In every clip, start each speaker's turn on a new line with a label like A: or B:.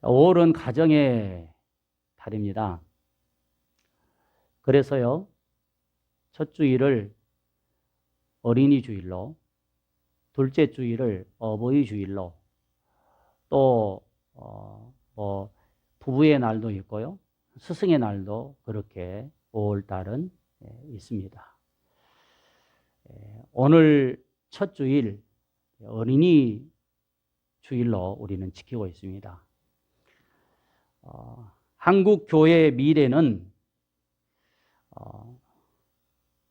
A: 5월은 가정의 달입니다. 그래서요, 첫 주일을 어린이 주일로, 둘째 주일을 어버이 주일로, 또 부부의 날도 있고요, 스승의 날도 그렇게 5월 달은 있습니다. 오늘 첫 주일 어린이 주일로 우리는 지키고 있습니다. 한국 교회의 미래는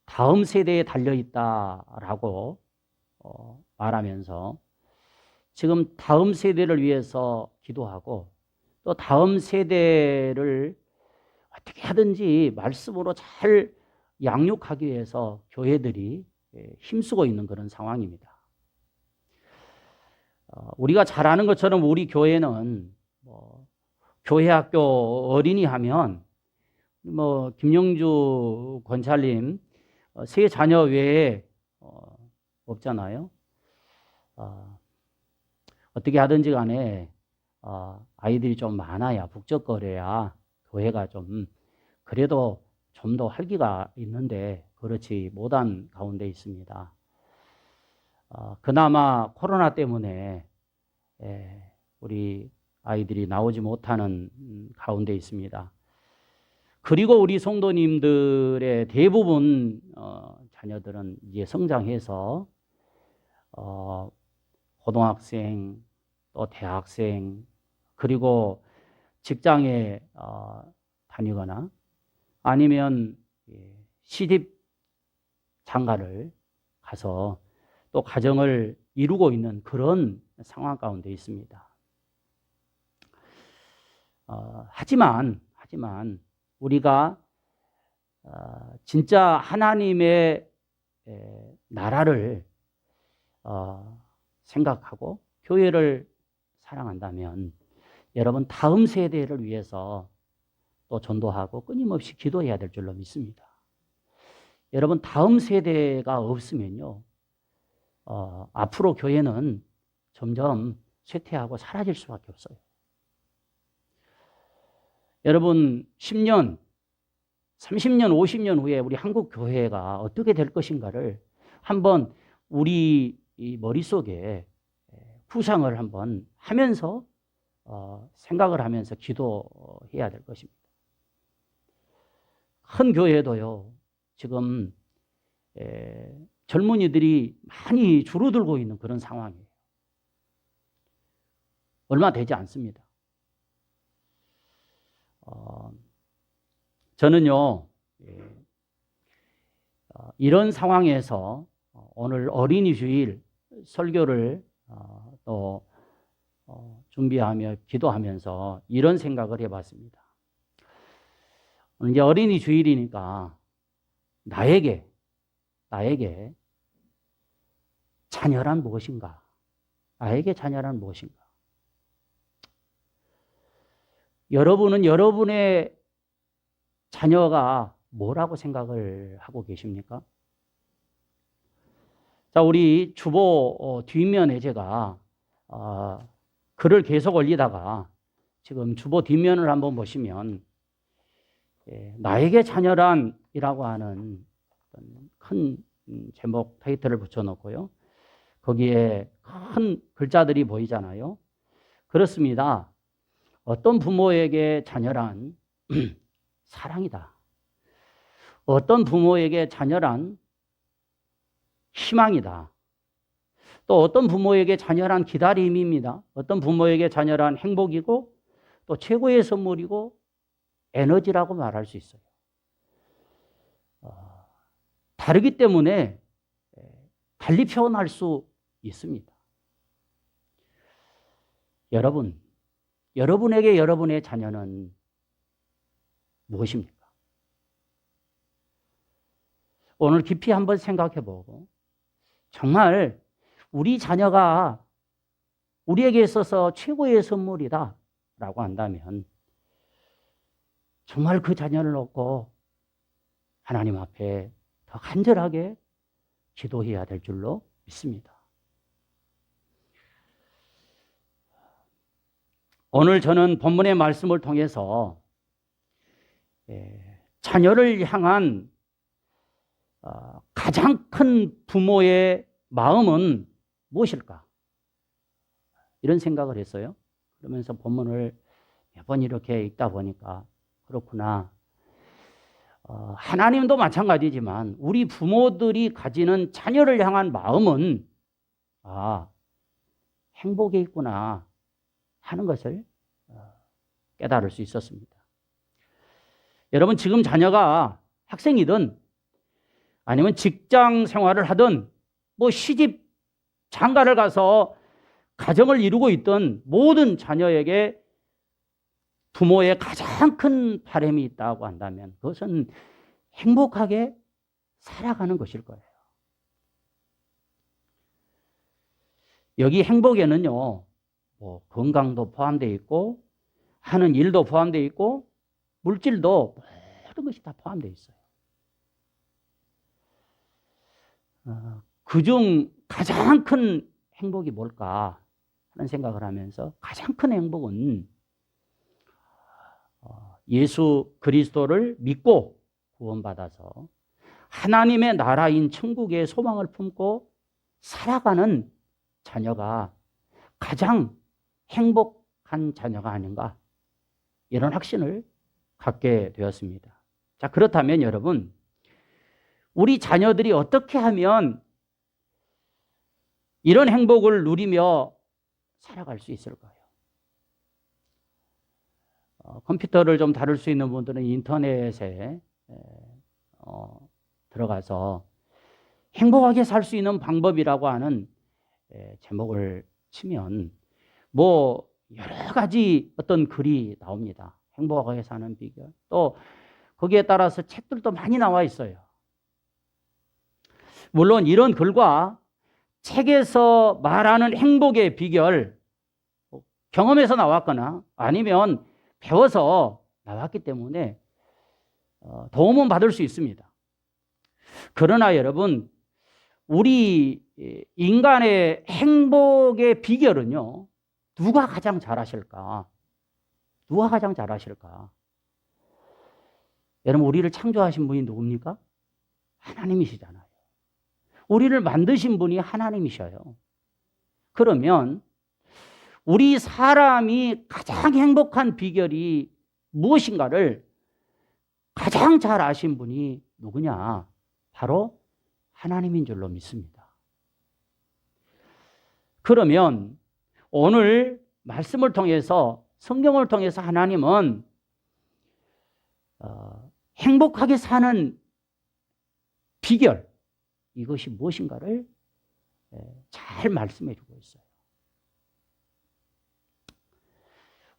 A: 다음 세대에 달려있다라고 말하면서 지금 다음 세대를 위해서 기도하고 또 다음 세대를 어떻게 하든지 말씀으로 잘 양육하기 위해서 교회들이 힘쓰고 있는 그런 상황입니다. 우리가 잘 아는 것처럼 우리 교회는 교회학교 어린이 하면 김영주 권사님 세 자녀 외에 없잖아요. 어떻게 하든지 간에 아이들이 좀 많아야, 북적거려야 교회가 좀 그래도 좀 더 활기가 있는데 그렇지 못한 가운데 있습니다. 그나마 코로나 때문에 우리 아이들이 나오지 못하는 가운데 있습니다. 그리고 우리 성도님들의 대부분 자녀들은 이제 성장해서 고등학생, 또 대학생, 그리고 직장에 다니거나 아니면 시집 장가를 가서 또 가정을 이루고 있는 그런 상황 가운데 있습니다. 하지만 우리가 진짜 하나님의 나라를 생각하고 교회를 사랑한다면 여러분 다음 세대를 위해서 또 전도하고 끊임없이 기도해야 될 줄로 믿습니다. 여러분 다음 세대가 없으면요 앞으로 교회는 점점 쇠퇴하고 사라질 수밖에 없어요. 여러분 10년, 30년, 50년 후에 우리 한국 교회가 어떻게 될 것인가를 한번 우리 머릿속에 구상을 한번 하면서 생각을 하면서 기도해야 될 것입니다. 큰 교회도요 지금 젊은이들이 많이 줄어들고 있는 그런 상황이에요. 얼마 되지 않습니다. 저는요 이런 상황에서 오늘 어린이 주일 설교를 또 준비하며 기도하면서 이런 생각을 해봤습니다. 이제 어린이 주일이니까 나에게 자녀란 무엇인가? 나에게 자녀란 무엇인가? 여러분은 여러분의 자녀가 뭐라고 생각을 하고 계십니까? 자, 우리 주보 뒷면에 제가 글을 계속 올리다가 지금 주보 뒷면을 한번 보시면 나에게 자녀란이라고 하는 큰 제목 타이틀을 붙여놓고요. 거기에 큰 글자들이 보이잖아요. 그렇습니다. 어떤 부모에게 자녀란 사랑이다. 어떤 부모에게 자녀란 희망이다. 또 어떤 부모에게 자녀란 기다림입니다. 어떤 부모에게 자녀란 행복이고 또 최고의 선물이고 에너지라고 말할 수 있어요. 다르기 때문에 달리 표현할 수 있습니다. 여러분에게 여러분의 자녀는 무엇입니까? 오늘 깊이 한번 생각해보고 정말 우리 자녀가 우리에게 있어서 최고의 선물이다 라고 한다면 정말 그 자녀를 놓고 하나님 앞에 더 간절하게 기도해야 될 줄로 믿습니다. 오늘 저는 본문의 말씀을 통해서 자녀를 향한 가장 큰 부모의 마음은 무엇일까? 이런 생각을 했어요. 그러면서 본문을 몇 번 이렇게 읽다 보니까 그렇구나. 하나님도 마찬가지지만 우리 부모들이 가지는 자녀를 향한 마음은 행복에 있구나 하는 것을 깨달을 수 있었습니다. 여러분, 지금 자녀가 학생이든 아니면 직장 생활을 하든 뭐 시집 장가를 가서 가정을 이루고 있던 모든 자녀에게 부모의 가장 큰 바람이 있다고 한다면 그것은 행복하게 살아가는 것일 거예요. 여기 행복에는요, 뭐 건강도 포함되어 있고 하는 일도 포함되어 있고 물질도 모든 것이 다 포함되어 있어요. 그중 가장 큰 행복이 뭘까 하는 생각을 하면서 가장 큰 행복은 예수 그리스도를 믿고 구원받아서 하나님의 나라인 천국의 소망을 품고 살아가는 자녀가 가장 행복한 자녀가 아닌가, 이런 확신을 갖게 되었습니다. 자, 그렇다면 여러분, 우리 자녀들이 어떻게 하면 이런 행복을 누리며 살아갈 수 있을까요? 컴퓨터를 좀 다룰 수 있는 분들은 인터넷에 들어가서 행복하게 살 수 있는 방법이라고 하는 제목을 치면 뭐 여러 가지 어떤 글이 나옵니다. 행복하게 사는 비결. 또 거기에 따라서 책들도 많이 나와 있어요. 물론 이런 글과 책에서 말하는 행복의 비결, 경험에서 나왔거나 아니면 배워서 나왔기 때문에 도움은 받을 수 있습니다. 그러나 여러분, 우리 인간의 행복의 비결은요, 누가 가장 잘하실까? 누가 가장 잘하실까? 여러분, 우리를 창조하신 분이 누굽니까? 하나님이시잖아요. 우리를 만드신 분이 하나님이셔요. 그러면 우리 사람이 가장 행복한 비결이 무엇인가를 가장 잘 아신 분이 누구냐? 바로 하나님인 줄로 믿습니다. 그러면 오늘 말씀을 통해서, 성경을 통해서 하나님은 행복하게 사는 비결, 이것이 무엇인가를 잘 말씀해 주고 있어요.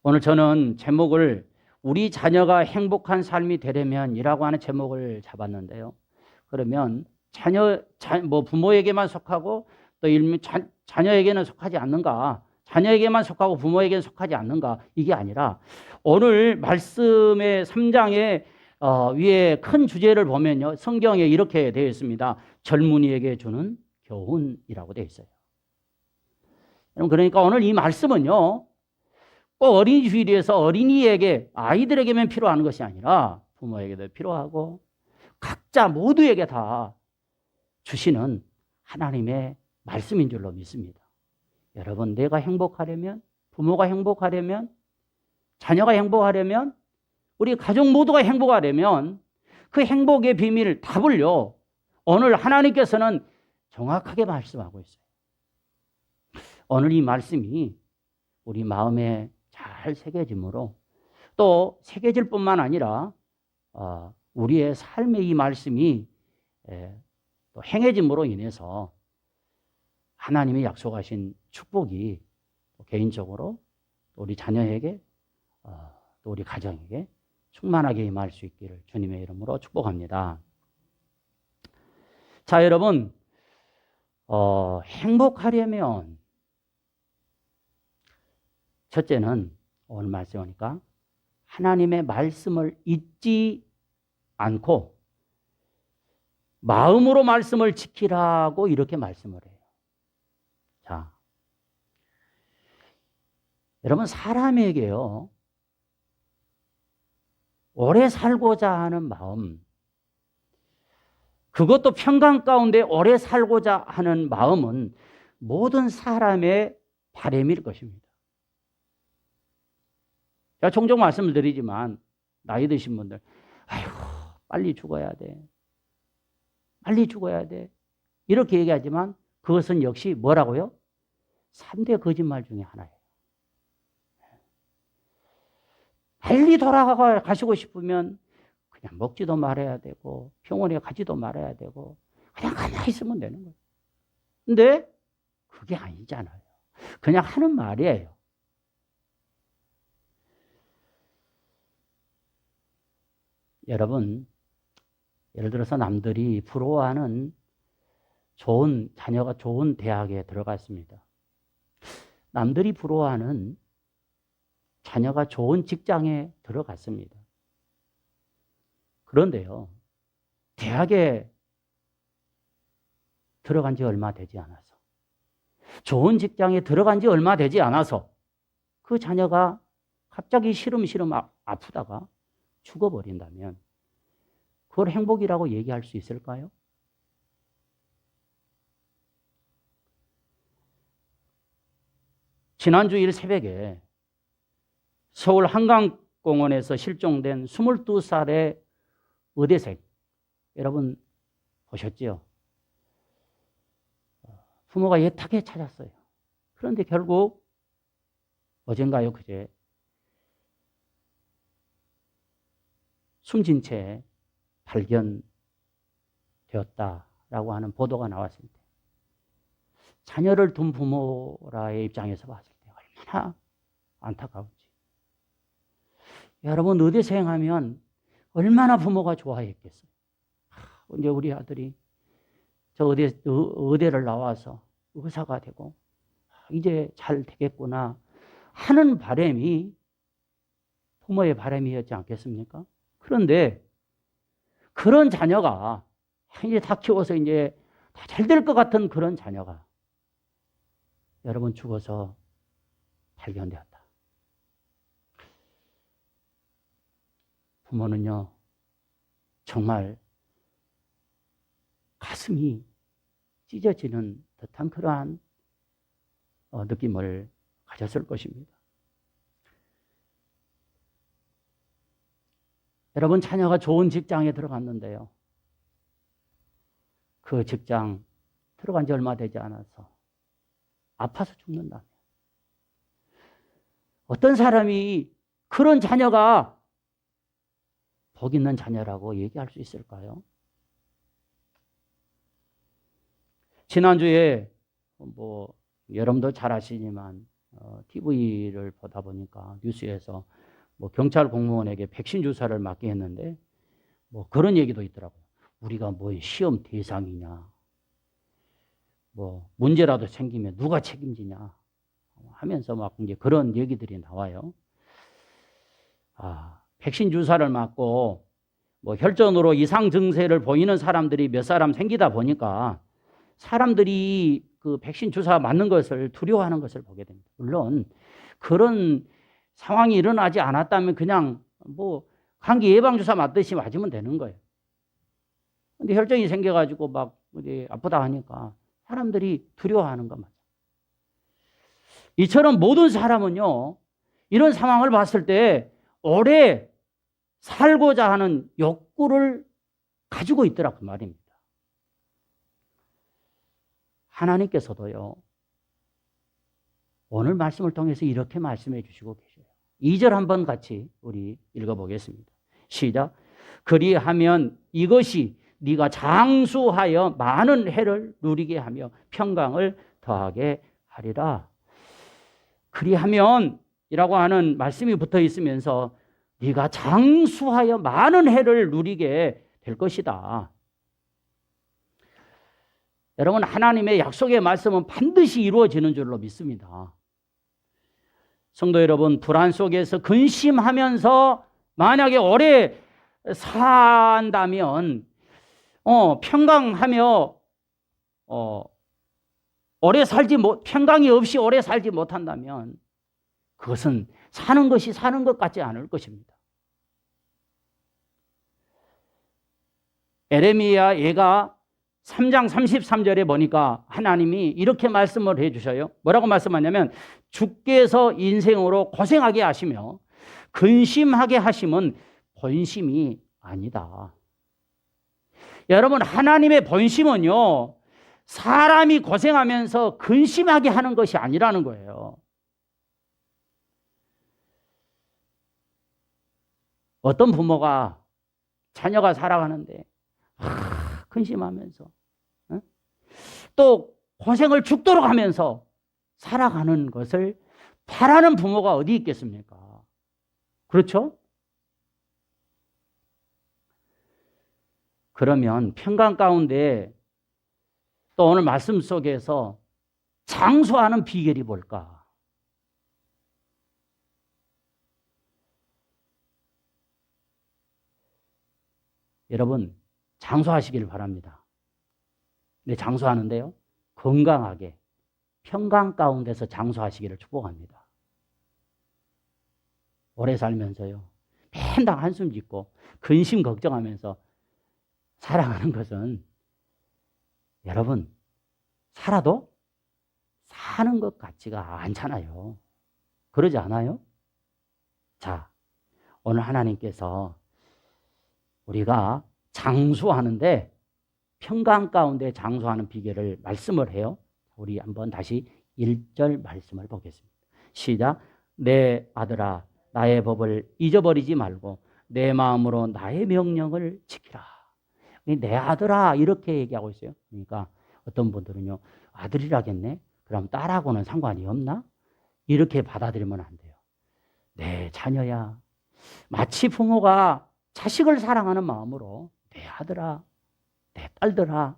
A: 오늘 저는 제목을 우리 자녀가 행복한 삶이 되려면 이라고 하는 제목을 잡았는데요. 그러면 부모에게만 속하고 또 자녀에게는 속하지 않는가, 자녀에게만 속하고 부모에게는 속하지 않는가, 이게 아니라 오늘 말씀의 3장의 위에 큰 주제를 보면요, 성경에 이렇게 되어 있습니다. 젊은이에게 주는 교훈이라고 되어 있어요. 그러니까 오늘 이 말씀은요, 꼭 어린이 주일에서 어린이에게, 아이들에게만 필요한 것이 아니라 부모에게도 필요하고 각자 모두에게 다 주시는 하나님의 말씀인 줄로 믿습니다. 여러분, 내가 행복하려면, 부모가 행복하려면, 자녀가 행복하려면, 우리 가족 모두가 행복하려면 그 행복의 비밀 답을요, 오늘 하나님께서는 정확하게 말씀하고 있어요. 오늘 이 말씀이 우리 마음에 잘 새겨짐으로, 또 새겨질 뿐만 아니라 우리의 삶의 이 말씀이 또 행해짐으로 인해서 하나님이 약속하신 축복이 개인적으로 우리 자녀에게 또 우리 가정에게 충만하게 임할 수 있기를 주님의 이름으로 축복합니다. 자, 여러분, 행복하려면 첫째는 오늘 말씀 보니까 하나님의 말씀을 잊지 않고 마음으로 말씀을 지키라고 이렇게 말씀을 해요. 자, 여러분, 사람에게요, 오래 살고자 하는 마음, 그것도 평강 가운데 오래 살고자 하는 마음은 모든 사람의 바람일 것입니다. 제가 종종 말씀을 드리지만 나이 드신 분들, 아이고 빨리 죽어야 돼, 빨리 죽어야 돼, 이렇게 얘기하지만 그것은 역시 뭐라고요? 3대 거짓말 중에 하나예요. 빨리 돌아가시고 싶으면 그냥 먹지도 말아야 되고 병원에 가지도 말아야 되고 그냥 가만히 있으면 되는 거예요. 근데 그게 아니잖아요. 그냥 하는 말이에요. 여러분, 예를 들어서 남들이 부러워하는 자녀가 좋은 대학에 들어갔습니다. 남들이 부러워하는 자녀가 좋은 직장에 들어갔습니다. 그런데요, 대학에 들어간 지 얼마 되지 않아서, 좋은 직장에 들어간 지 얼마 되지 않아서 그 자녀가 갑자기 시름시름 아프다가 죽어버린다면 그걸 행복이라고 얘기할 수 있을까요? 지난주일 새벽에 서울 한강공원에서 실종된 22살의 의대생, 여러분 보셨죠? 부모가 애타게 찾았어요. 그런데 결국 어젠가요, 그제 숨진 채 발견되었다라고 하는 보도가 나왔습니다. 자녀를 둔 부모라의 입장에서 봤을 때 얼마나 안타까운지. 여러분, 의대생 하면 얼마나 부모가 좋아했겠어요. 이제 우리 아들이 저 의대를 나와서 의사가 되고 이제 잘 되겠구나 하는 바람이 부모의 바람이었지 않겠습니까? 그런데 그런 자녀가 이제 다 키워서 이제 다 잘 될 것 같은 그런 자녀가 여러분 죽어서 발견되었다. 부모는요, 정말 가슴이 찢어지는 듯한 그러한 느낌을 가졌을 것입니다. 여러분, 자녀가 좋은 직장에 들어갔는데요, 그 직장 들어간 지 얼마 되지 않아서 아파서 죽는다면 어떤 사람이 그런 자녀가 복 있는 자녀라고 얘기할 수 있을까요? 지난주에 여러분도 잘 아시지만 TV를 보다 보니까 뉴스에서 경찰 공무원에게 백신 주사를 맞게 했는데 그런 얘기도 있더라고요. 우리가 시험 대상이냐, 문제라도 생기면 누가 책임지냐 하면서 막 이제 그런 얘기들이 나와요. 백신 주사를 맞고 혈전으로 이상 증세를 보이는 사람들이 몇 사람 생기다 보니까 사람들이 그 백신 주사 맞는 것을 두려워하는 것을 보게 됩니다. 물론 그런 상황이 일어나지 않았다면 그냥 감기 예방 주사 맞듯이 맞으면 되는 거예요. 근데 혈전이 생겨가지고 막 아프다 하니까 사람들이 두려워하는 것 맞아요. 이처럼 모든 사람은요, 이런 상황을 봤을 때 오래 살고자 하는 욕구를 가지고 있더라 그 말입니다. 하나님께서도요, 오늘 말씀을 통해서 이렇게 말씀해 주시고 계셔요. 2절 한번 같이 우리 읽어보겠습니다. 시작. 그리하면 이것이 네가 장수하여 많은 해를 누리게 하며 평강을 더하게 하리라. 그리하면 이라고 하는 말씀이 붙어 있으면서 네가 장수하여 많은 해를 누리게 될 것이다. 여러분, 하나님의 약속의 말씀은 반드시 이루어지는 줄로 믿습니다. 성도 여러분, 불안 속에서 근심하면서 만약에 오래 산다면 평강하며 평강이 없이 오래 살지 못한다면 그것은 사는 것이 사는 것 같지 않을 것입니다. 에레미야 예가 3장 33절에 보니까 하나님이 이렇게 말씀을 해주셔요. 뭐라고 말씀하냐면 주께서 인생으로 고생하게 하시며 근심하게 하심은 본심이 아니다. 여러분, 하나님의 본심은요, 사람이 고생하면서 근심하게 하는 것이 아니라는 거예요. 어떤 부모가 자녀가 살아가는데 근심하면서 또 고생을 죽도록 하면서 살아가는 것을 바라는 부모가 어디 있겠습니까? 그렇죠? 그러면 평강 가운데 또 오늘 말씀 속에서 장수하는 비결이 뭘까? 여러분, 장수하시기를 바랍니다. 네, 장수하는데요, 건강하게 평강 가운데서 장수하시기를 축복합니다. 오래 살면서요, 맨날 한숨 짓고 근심 걱정하면서 살아가는 것은 여러분, 살아도 사는 것 같지가 않잖아요. 그러지 않아요? 자, 오늘 하나님께서 우리가 장수하는데 평강 가운데 장수하는 비결을 말씀을 해요. 우리 한번 다시 1절 말씀을 보겠습니다. 시작. 내 아들아, 나의 법을 잊어버리지 말고 내 마음으로 나의 명령을 지키라. 내 아들아, 이렇게 얘기하고 있어요. 그러니까 어떤 분들은요, 아들이라겠네? 그럼 딸하고는 상관이 없나? 이렇게 받아들이면 안 돼요. 내 자녀야. 마치 부모가 자식을 사랑하는 마음으로 내 아들아, 내 딸들아,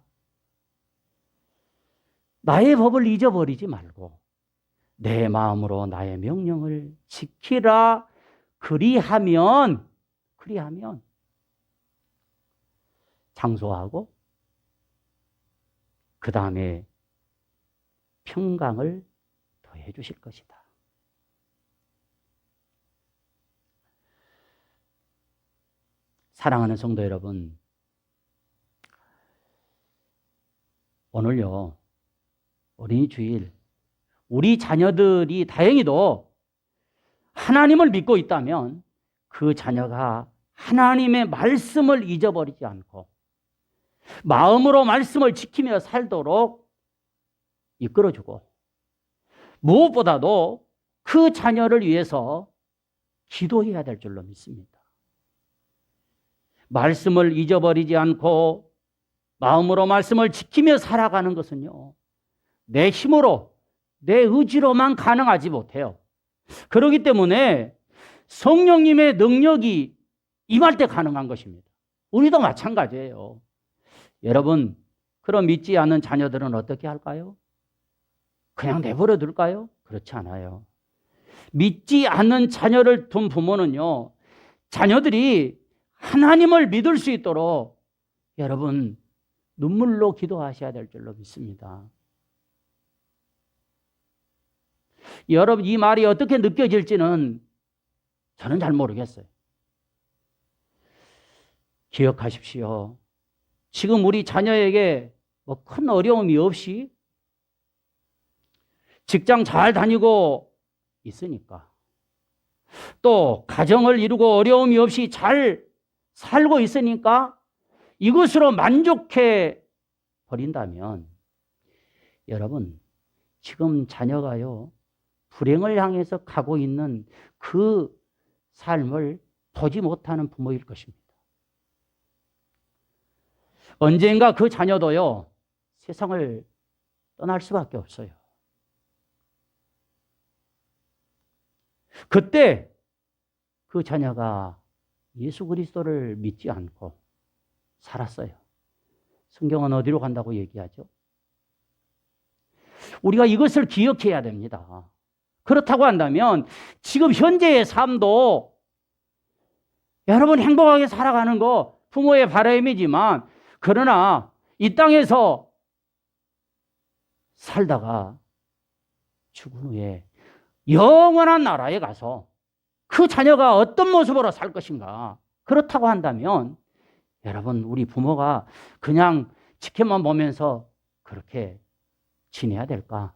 A: 나의 법을 잊어버리지 말고 내 마음으로 나의 명령을 지키라. 그리하면 장수하고 그 다음에 평강을 더해 주실 것이다. 사랑하는 성도 여러분, 오늘요, 어린이 주일, 우리 자녀들이 다행히도 하나님을 믿고 있다면 그 자녀가 하나님의 말씀을 잊어버리지 않고 마음으로 말씀을 지키며 살도록 이끌어주고, 무엇보다도 그 자녀를 위해서 기도해야 될 줄로 믿습니다. 말씀을 잊어버리지 않고 마음으로 말씀을 지키며 살아가는 것은요, 내 힘으로, 내 의지로만 가능하지 못해요. 그렇기 때문에 성령님의 능력이 임할 때 가능한 것입니다. 우리도 마찬가지예요. 여러분, 그런 믿지 않는 자녀들은 어떻게 할까요? 그냥 내버려 둘까요? 그렇지 않아요. 믿지 않는 자녀를 둔 부모는요, 자녀들이 하나님을 믿을 수 있도록 여러분 눈물로 기도하셔야 될 줄로 믿습니다. 여러분, 이 말이 어떻게 느껴질지는 저는 잘 모르겠어요. 기억하십시오. 지금 우리 자녀에게 뭐 큰 어려움이 없이 직장 잘 다니고 있으니까, 또 가정을 이루고 어려움이 없이 잘 살고 있으니까 이것으로 만족해 버린다면, 여러분, 지금 자녀가요, 불행을 향해서 가고 있는 그 삶을 보지 못하는 부모일 것입니다. 언젠가 그 자녀도요, 세상을 떠날 수밖에 없어요. 그때 그 자녀가 예수 그리스도를 믿지 않고 살았어요. 성경은 어디로 간다고 얘기하죠? 우리가 이것을 기억해야 됩니다. 그렇다고 한다면 지금 현재의 삶도 여러분 행복하게 살아가는 거 부모의 바람이지만, 그러나 이 땅에서 살다가 죽은 후에 영원한 나라에 가서 그 자녀가 어떤 모습으로 살 것인가. 그렇다고 한다면 여러분, 우리 부모가 그냥 지켜만 보면서 그렇게 지내야 될까?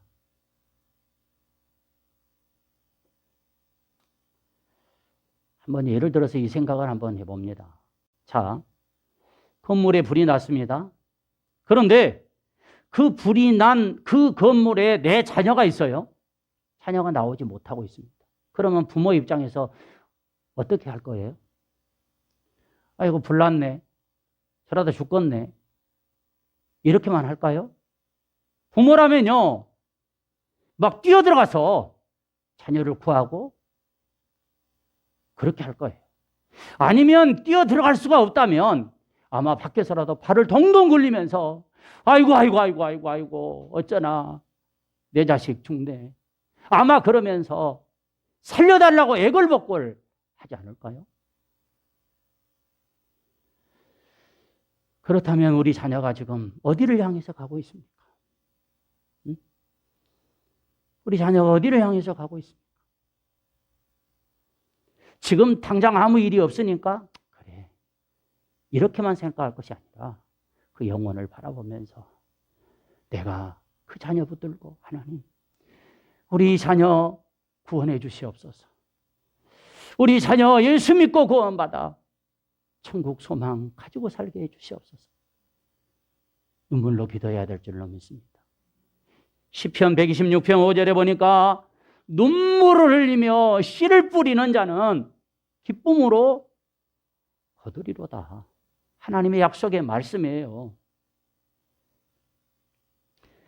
A: 한번 예를 들어서 이 생각을 한번 해봅니다. 자, 건물에 불이 났습니다. 그런데 그 불이 난 그 건물에 내 자녀가 있어요. 자녀가 나오지 못하고 있습니다. 그러면 부모 입장에서 어떻게 할 거예요? 아이고, 불 났네. 저러다 죽겠네. 이렇게만 할까요? 부모라면요, 막 뛰어들어가서 자녀를 구하고 그렇게 할 거예요. 아니면 뛰어들어갈 수가 없다면 아마 밖에서라도 발을 동동 굴리면서 아이고 어쩌나 내 자식 죽네. 아마 그러면서 살려달라고 애걸복걸 하지 않을까요? 그렇다면 우리 자녀가 지금 어디를 향해서 가고 있습니까? 응? 우리 자녀가 어디를 향해서 가고 있습니까? 지금 당장 아무 일이 없으니까 그래, 이렇게만 생각할 것이 아니라 그 영혼을 바라보면서 내가 그 자녀 붙들고 하나님, 우리 자녀 구원해 주시옵소서. 우리 자녀 예수 믿고 구원받아 천국 소망 가지고 살게 해 주시옵소서. 눈물로 기도해야 될 줄로 믿습니다. 시편 126편 5절에 보니까 눈물을 흘리며 씨를 뿌리는 자는 기쁨으로 거두리로다. 하나님의 약속의 말씀이에요.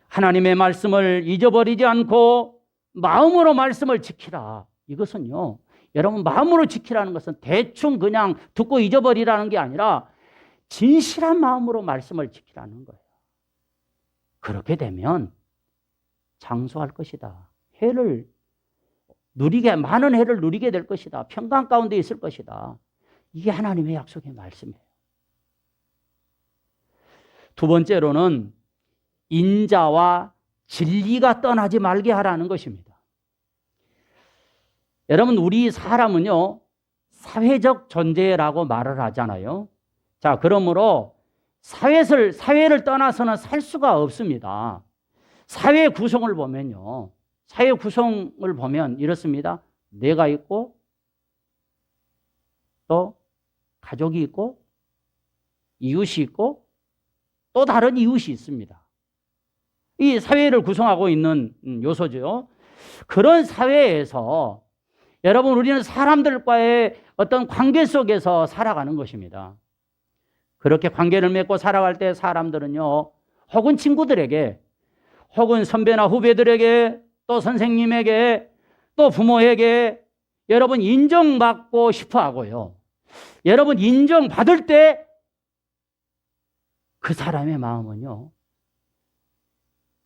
A: 하나님의 말씀을 잊어버리지 않고 마음으로 말씀을 지키라. 이것은요, 여러분, 마음으로 지키라는 것은 대충 그냥 듣고 잊어버리라는 게 아니라 진실한 마음으로 말씀을 지키라는 거예요. 그렇게 되면 장수할 것이다. 많은 해를 누리게 될 것이다. 평강 가운데 있을 것이다. 이게 하나님의 약속의 말씀이에요. 두 번째로는 인자와 진리가 떠나지 말게 하라는 것입니다. 여러분, 우리 사람은요, 사회적 존재라고 말을 하잖아요. 자, 그러므로 사회를 떠나서는 살 수가 없습니다. 사회 구성을 보면요, 사회 구성을 보면 이렇습니다. 내가 있고 또 가족이 있고 이웃이 있고 또 다른 이웃이 있습니다. 이 사회를 구성하고 있는 요소죠. 그런 사회에서 여러분, 우리는 사람들과의 어떤 관계 속에서 살아가는 것입니다. 그렇게 관계를 맺고 살아갈 때 사람들은요, 혹은 친구들에게, 혹은 선배나 후배들에게, 또 선생님에게, 또 부모에게 여러분 인정받고 싶어 하고요. 여러분 인정받을 때 그 사람의 마음은요,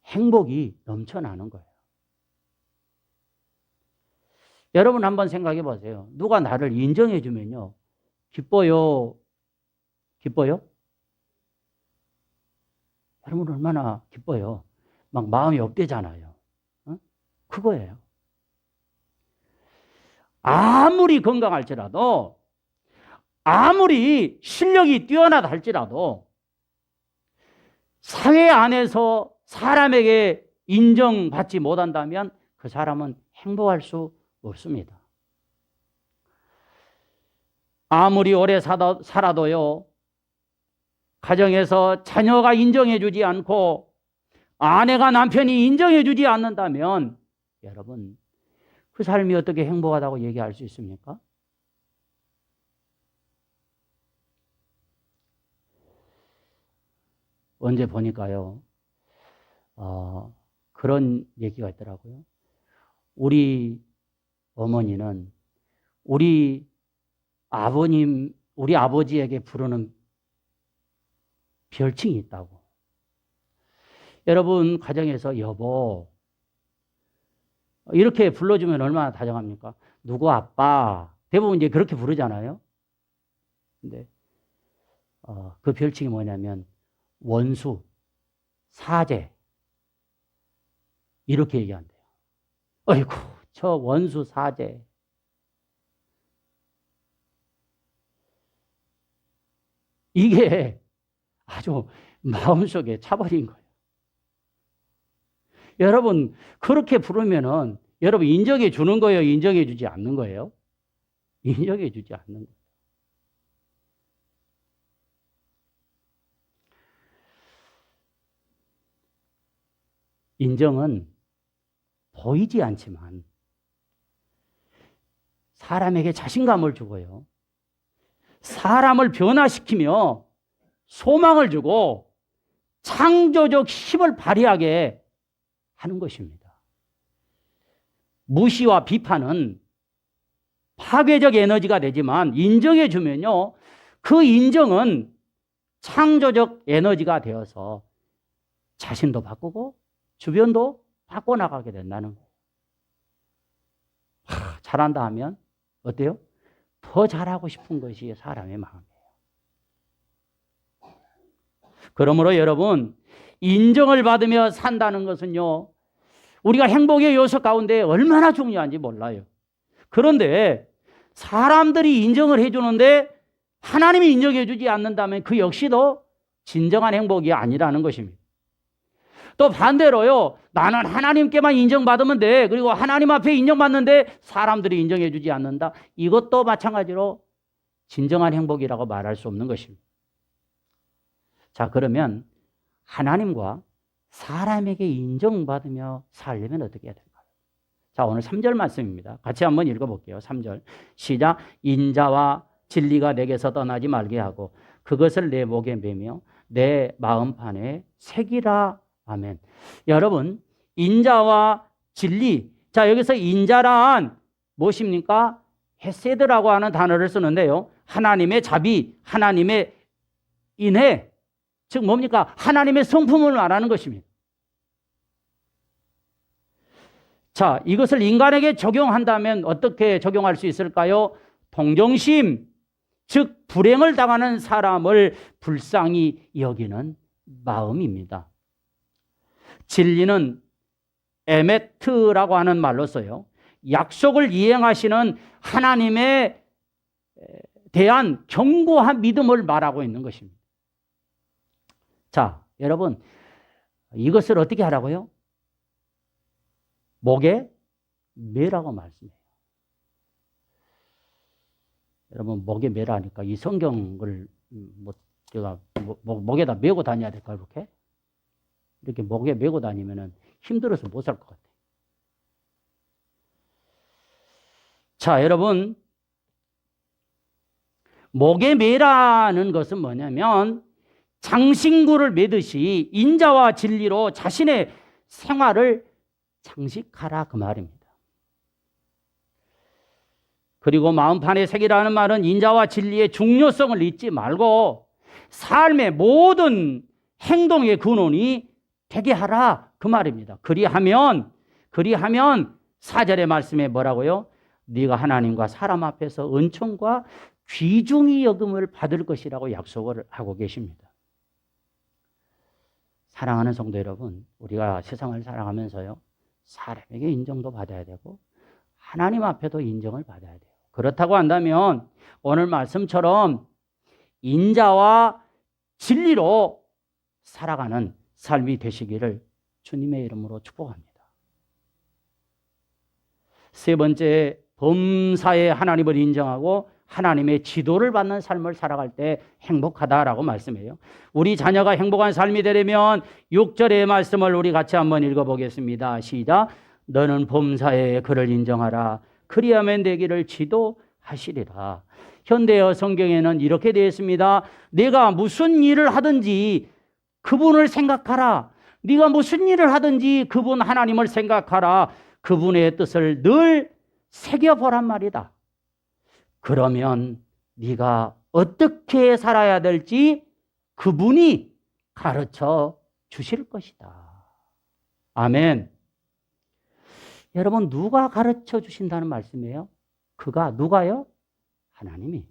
A: 행복이 넘쳐나는 거예요. 여러분 한번 생각해 보세요. 누가 나를 인정해 주면요, 기뻐요? 기뻐요? 여러분 얼마나 기뻐요? 막 마음이 업되잖아요. 그거예요. 아무리 건강할지라도, 아무리 실력이 뛰어나다 할지라도 사회 안에서 사람에게 인정받지 못한다면 그 사람은 행복할 수 없습니다. 아무리 오래 살아도요, 가정에서 자녀가 인정해 주지 않고 아내가 남편이 인정해 주지 않는다면 여러분, 그 삶이 어떻게 행복하다고 얘기할 수 있습니까? 언제 보니까요, 그런 얘기가 있더라고요. 우리 어머니는 우리 아버지에게 부르는 별칭이 있다고. 여러분 가정에서 여보 이렇게 불러주면 얼마나 다정합니까? 누구 아빠, 대부분 이제 그렇게 부르잖아요. 근데 그 별칭이 뭐냐면 원수, 사제, 이렇게 얘기한대요. 아이고 저 원수 사제. 이게 아주 마음속에 차버린 거예요. 여러분, 그렇게 부르면은 여러분 인정해 주는 거예요? 인정해 주지 않는 거예요? 인정해 주지 않는 거예요. 인정은 보이지 않지만 사람에게 자신감을 주고요. 사람을 변화시키며 소망을 주고 창조적 힘을 발휘하게 하는 것입니다. 무시와 비판은 파괴적 에너지가 되지만 인정해 주면요, 그 인정은 창조적 에너지가 되어서 자신도 바꾸고 주변도 바꿔나가게 된다는 거예요. 잘한다 하면 어때요? 더 잘하고 싶은 것이 사람의 마음이에요. 그러므로 여러분, 인정을 받으며 산다는 것은요, 우리가 행복의 요소 가운데 얼마나 중요한지 몰라요. 그런데 사람들이 인정을 해주는데 하나님이 인정해 주지 않는다면 그 역시도 진정한 행복이 아니라는 것입니다. 또 반대로요, 나는 하나님께만 인정받으면 돼. 그리고 하나님 앞에 인정받는데 사람들이 인정해 주지 않는다. 이것도 마찬가지로 진정한 행복이라고 말할 수 없는 것입니다. 자, 그러면 하나님과 사람에게 인정받으며 살려면 어떻게 해야 될까요? 자, 오늘 3절 말씀입니다. 같이 한번 읽어볼게요. 3절 시작. 인자와 진리가 내게서 떠나지 말게 하고 그것을 내 목에 매며 내 마음판에 새기라. 아멘. 여러분, 인자와 진리. 자, 여기서 인자란 무엇입니까? 헤세드라고 하는 단어를 쓰는데요. 하나님의 자비, 하나님의 인애, 즉 뭡니까? 하나님의 성품을 말하는 것입니다. 자, 이것을 인간에게 적용한다면 어떻게 적용할 수 있을까요? 동정심, 즉 불행을 당하는 사람을 불쌍히 여기는 마음입니다. 진리는 에메트라고 하는 말로 써요. 약속을 이행하시는 하나님에 대한 견고한 믿음을 말하고 있는 것입니다. 자, 여러분, 이것을 어떻게 하라고요? 목에 매라고 말씀해요. 여러분, 목에 매라니까 이 성경을 제가 목에다 메고 다녀야 될까, 이렇게? 이렇게 목에 메고 다니면은 힘들어서 못 살 것 같아요. 자, 여러분, 목에 매라는 것은 뭐냐면 장신구를 매듯이 인자와 진리로 자신의 생활을 장식하라, 그 말입니다. 그리고 마음판에 새기라는 말은 인자와 진리의 중요성을 잊지 말고 삶의 모든 행동의 근원이 되게 하라, 그 말입니다. 그리하면 4절의 말씀에 뭐라고요? 네가 하나님과 사람 앞에서 은총과 귀중히 여김을 받을 것이라고 약속을 하고 계십니다. 사랑하는 성도 여러분, 우리가 세상을 살아가면서요, 사람에게 인정도 받아야 되고 하나님 앞에도 인정을 받아야 돼요. 그렇다고 한다면 오늘 말씀처럼 인자와 진리로 살아가는 삶이 되시기를 주님의 이름으로 축복합니다. 세 번째, 범사에 하나님을 인정하고 하나님의 지도를 받는 삶을 살아갈 때 행복하다라고 말씀해요. 우리 자녀가 행복한 삶이 되려면 6절의 말씀을 우리 같이 한번 읽어보겠습니다. 시작. 너는 범사에 그를 인정하라. 그리하면 되기를 지도하시리라. 현대어 성경에는 이렇게 되어 있습니다. 내가 무슨 일을 하든지 그분을 생각하라. 네가 무슨 일을 하든지 그분 하나님을 생각하라. 그분의 뜻을 늘 새겨보란 말이다. 그러면 네가 어떻게 살아야 될지 그분이 가르쳐 주실 것이다. 아멘. 여러분, 누가 가르쳐 주신다는 말씀이에요? 그가 누가요? 하나님이.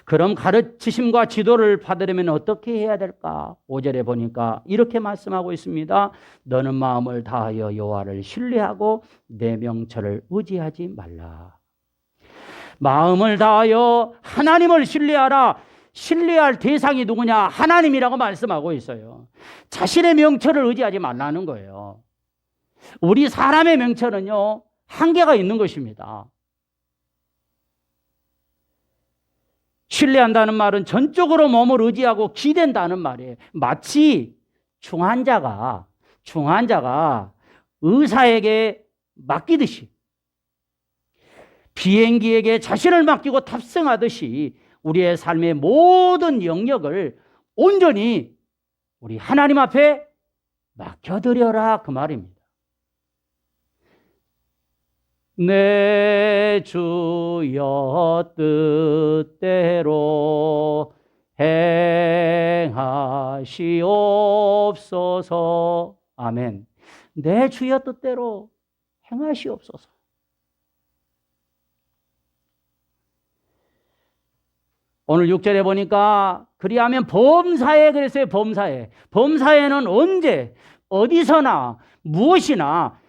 A: 그럼 가르치심과 지도를 받으려면 어떻게 해야 될까? 5절에 보니까 이렇게 말씀하고 있습니다. 너는 마음을 다하여 여호와를 신뢰하고 내 명철을 의지하지 말라. 마음을 다하여 하나님을 신뢰하라. 신뢰할 대상이 누구냐? 하나님이라고 말씀하고 있어요. 자신의 명철을 의지하지 말라는 거예요. 우리 사람의 명철은요, 한계가 있는 것입니다. 신뢰한다는 말은 전적으로 몸을 의지하고 기댄다는 말이에요. 마치 중환자가 의사에게 맡기듯이, 비행기에게 자신을 맡기고 탑승하듯이 우리의 삶의 모든 영역을 온전히 우리 하나님 앞에 맡겨드려라, 그 말입니다. 내 주여 뜻대로 행하시옵소서. 아멘. 내 주여 뜻대로 행하시옵소서. 오늘 6절에 보니까 그리하면 범사에 그랬어요. 범사에는 언제 어디서나 무엇이나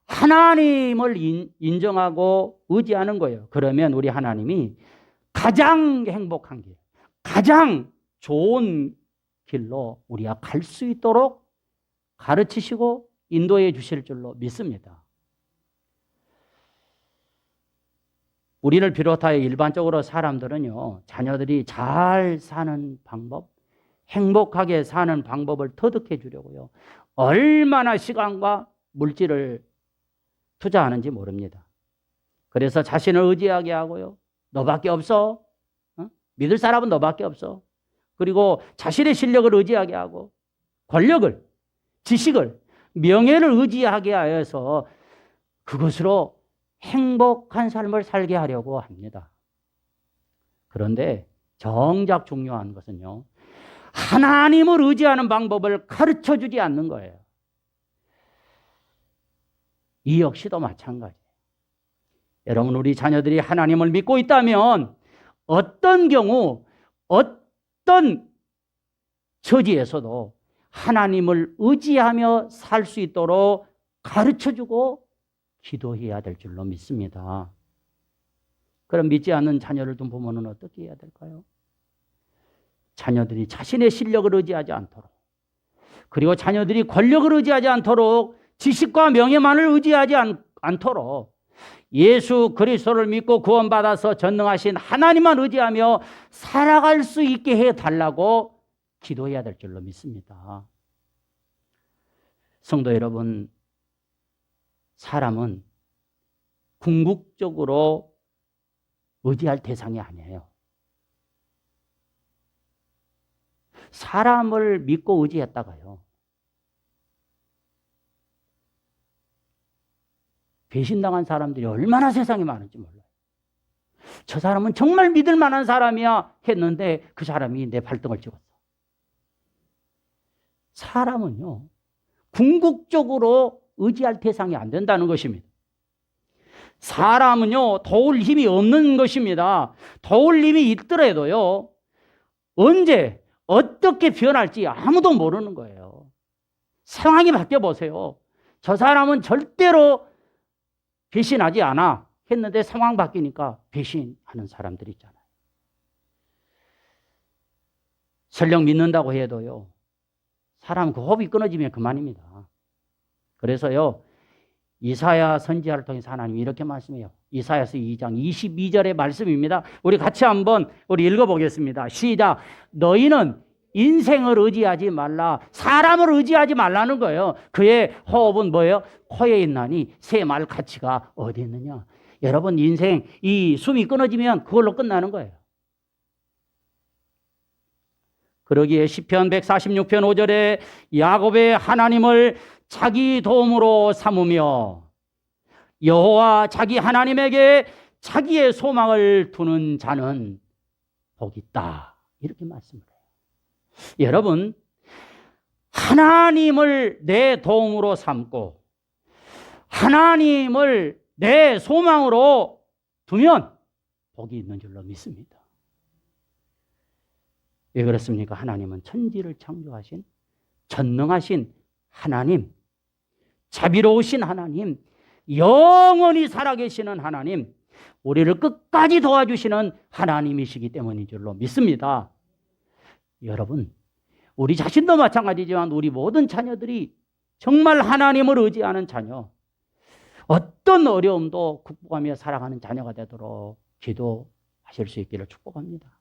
A: 하나님을 인정하고 의지하는 거예요. 그러면 우리 하나님이 가장 행복한 길, 가장 좋은 길로 우리가 갈 수 있도록 가르치시고 인도해 주실 줄로 믿습니다. 우리를 비롯하여 일반적으로 사람들은요, 자녀들이 잘 사는 방법, 행복하게 사는 방법을 터득해 주려고요, 얼마나 시간과 물질을 투자하는지 모릅니다. 그래서 자신을 의지하게 하고요, 너밖에 없어, 믿을 사람은 너밖에 없어. 그리고 자신의 실력을 의지하게 하고 권력을, 지식을, 명예를 의지하게 하여서 그것으로 행복한 삶을 살게 하려고 합니다. 그런데 정작 중요한 것은요, 하나님을 의지하는 방법을 가르쳐 주지 않는 거예요. 이 역시도 마찬가지예요. 여러분, 우리 자녀들이 하나님을 믿고 있다면 어떤 경우, 어떤 처지에서도 하나님을 의지하며 살 수 있도록 가르쳐 주고 기도해야 될 줄로 믿습니다. 그럼 믿지 않는 자녀를 둔 부모는 어떻게 해야 될까요? 자녀들이 자신의 실력을 의지하지 않도록, 그리고 자녀들이 권력을 의지하지 않도록, 지식과 명예만을 의지하지 않도록 예수 그리스도를 믿고 구원받아서 전능하신 하나님만 의지하며 살아갈 수 있게 해달라고 기도해야 될 줄로 믿습니다. 성도 여러분, 사람은 궁극적으로 의지할 대상이 아니에요. 사람을 믿고 의지했다가요, 배신당한 사람들이 얼마나 세상에 많은지 몰라요. 저 사람은 정말 믿을 만한 사람이야 했는데 그 사람이 내 발등을 찍었어. 사람은요, 궁극적으로 의지할 대상이 안 된다는 것입니다. 사람은요, 도울 힘이 없는 것입니다. 도울 힘이 있더라도요, 언제 어떻게 변할지 아무도 모르는 거예요. 상황이 바뀌어보세요. 저 사람은 절대로 배신하지 않아 했는데 상황 바뀌니까 배신하는 사람들이 있잖아요. 설령 믿는다고 해도요, 사람 그 호흡이 끊어지면 그만입니다. 그래서요, 이사야 선지자를 통해서 하나님이 이렇게 말씀해요. 이사야서 2장 22절의 말씀입니다. 우리 같이 한번 읽어보겠습니다. 시작. 너희는 인생을 의지하지 말라. 사람을 의지하지 말라는 거예요. 그의 호흡은 뭐예요? 코에 있나니 새 말 가치가 어디 있느냐. 여러분, 인생 이 숨이 끊어지면 그걸로 끝나는 거예요. 그러기에 시편 146편 5절에 야곱의 하나님을 자기 도움으로 삼으며 여호와 자기 하나님에게 자기의 소망을 두는 자는 복이 있다. 이렇게 말씀을 해요. 여러분, 하나님을 내 도움으로 삼고 하나님을 내 소망으로 두면 복이 있는 줄로 믿습니다. 왜 그렇습니까? 하나님은 천지를 창조하신 전능하신 하나님, 자비로우신 하나님, 영원히 살아계시는 하나님, 우리를 끝까지 도와주시는 하나님이시기 때문인 줄로 믿습니다. 여러분, 우리 자신도 마찬가지지만 우리 모든 자녀들이 정말 하나님을 의지하는 자녀, 어떤 어려움도 극복하며 살아가는 자녀가 되도록 기도하실 수 있기를 축복합니다.